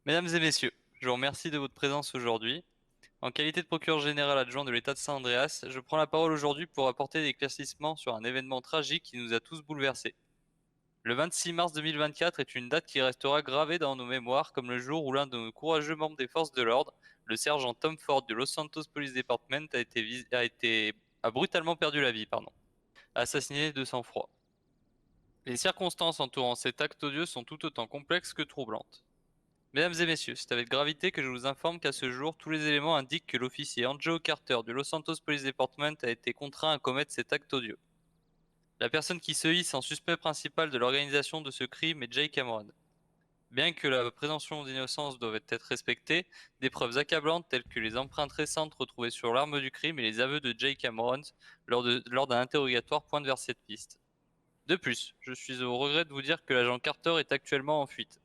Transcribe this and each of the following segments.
Mesdames et messieurs, je vous remercie de votre présence aujourd'hui. En qualité de procureur général adjoint de l'État de San Andreas, je prends la parole aujourd'hui pour apporter des éclaircissements sur un événement tragique qui nous a tous bouleversés. Le 26 mars 2024 est une date qui restera gravée dans nos mémoires comme le jour où l'un de nos courageux membres des forces de l'ordre, le sergent Tom Ford de Los Santos Police Department, a brutalement perdu la vie, assassiné de sang-froid. Les circonstances entourant cet acte odieux sont tout autant complexes que troublantes. Mesdames et messieurs, c'est avec gravité que je vous informe qu'à ce jour, tous les éléments indiquent que l'officier Angelo Carter du Los Santos Police Department a été contraint à commettre cet acte odieux. La personne qui se hisse en suspect principal de l'organisation de ce crime est Jay Cameron. Bien que la présomption d'innocence doive être respectée, des preuves accablantes telles que les empreintes récentes retrouvées sur l'arme du crime et les aveux de Jay Cameron lors d'un interrogatoire pointent vers cette piste. De plus, je suis au regret de vous dire que l'agent Carter est actuellement en fuite.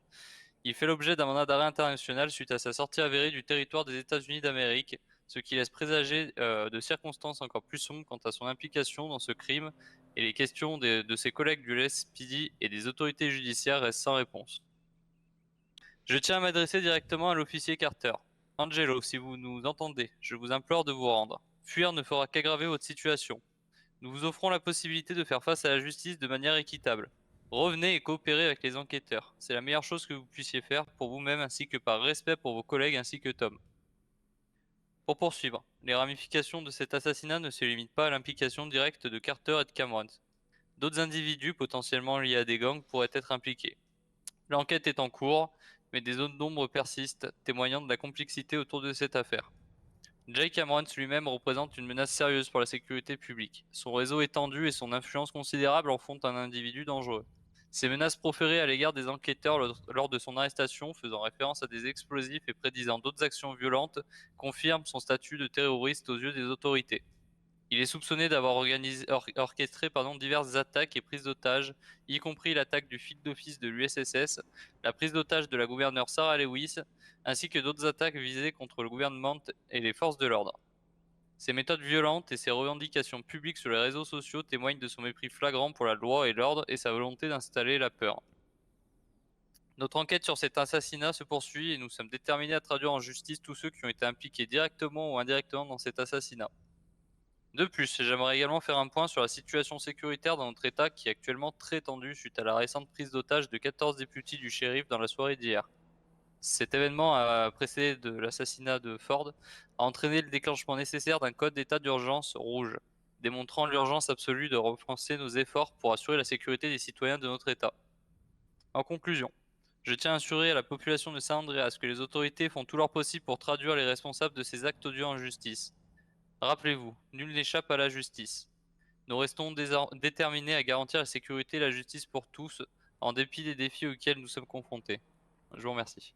Il fait l'objet d'un mandat d'arrêt international suite à sa sortie avérée du territoire des États-Unis d'Amérique, ce qui laisse présager de circonstances encore plus sombres quant à son implication dans ce crime et les questions de ses collègues du LSPD et des autorités judiciaires restent sans réponse. Je tiens à m'adresser directement à l'officier Carter. Angelo, si vous nous entendez, je vous implore de vous rendre. Fuir ne fera qu'aggraver votre situation. Nous vous offrons la possibilité de faire face à la justice de manière équitable. Revenez et coopérez avec les enquêteurs. C'est la meilleure chose que vous puissiez faire pour vous-même ainsi que par respect pour vos collègues ainsi que Tom. Pour poursuivre, les ramifications de cet assassinat ne se limitent pas à l'implication directe de Carter et de Cameron. D'autres individus potentiellement liés à des gangs pourraient être impliqués. L'enquête est en cours, mais des zones d'ombre persistent, témoignant de la complexité autour de cette affaire. Jake Amrans lui-même représente une menace sérieuse pour la sécurité publique. Son réseau étendu et son influence considérable en font un individu dangereux. Ces menaces proférées à l'égard des enquêteurs lors de son arrestation, faisant référence à des explosifs et prédisant d'autres actions violentes, confirment son statut de terroriste aux yeux des autorités. Il est soupçonné d'avoir orchestré diverses attaques et prises d'otages, y compris l'attaque du fil d'office de l'USSS, la prise d'otage de la gouverneure Sarah Lewis, ainsi que d'autres attaques visées contre le gouvernement et les forces de l'ordre. Ses méthodes violentes et ses revendications publiques sur les réseaux sociaux témoignent de son mépris flagrant pour la loi et l'ordre et sa volonté d'installer la peur. Notre enquête sur cet assassinat se poursuit et nous sommes déterminés à traduire en justice tous ceux qui ont été impliqués directement ou indirectement dans cet assassinat. De plus, j'aimerais également faire un point sur la situation sécuritaire dans notre État qui est actuellement très tendue suite à la récente prise d'otage de 14 députés du shérif dans la soirée d'hier. Cet événement, précédé de l'assassinat de Ford, a entraîné le déclenchement nécessaire d'un code d'état d'urgence rouge, démontrant l'urgence absolue de repenser nos efforts pour assurer la sécurité des citoyens de notre État. En conclusion, je tiens à assurer à la population de San Andreas que les autorités font tout leur possible pour traduire les responsables de ces actes odieux en justice. Rappelez-vous, nul n'échappe à la justice. Nous restons déterminés à garantir la sécurité et la justice pour tous, en dépit des défis auxquels nous sommes confrontés. Je vous remercie.